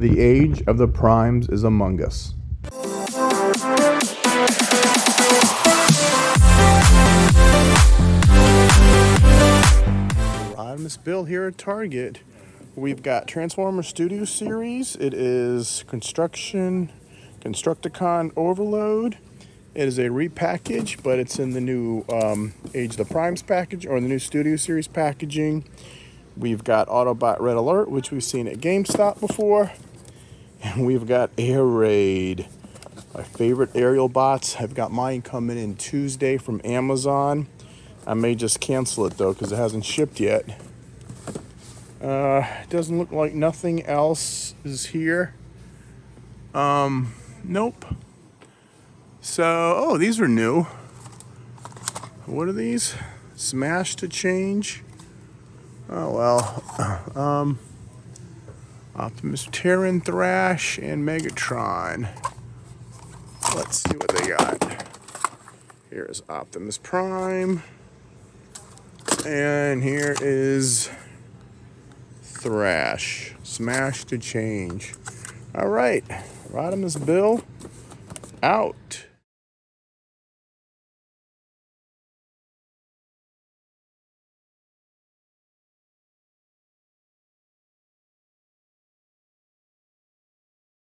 The age of the primes is among us. Rodimusbill here at Target. We've got Transformers Studio Series. It is Constructicon Overload. It is a repackage, but it's in the new Age of the Primes package, or the new Studio Series packaging. We've got Autobot Red Alert, which we've seen at GameStop before. And we've got Air Raid, my favorite Aerialbots. I've got mine coming in Tuesday from Amazon. I may just cancel it though, because it hasn't shipped yet. It doesn't look like nothing else is here. Nope. So, oh, these are new. What are these? Smash to change. Oh, well. Optimus, Terran, Thrash, and Megatron. Let's see what they got. Here's Optimus Prime. And here is Thrash. Smash to change. All right. Rodimusbill out.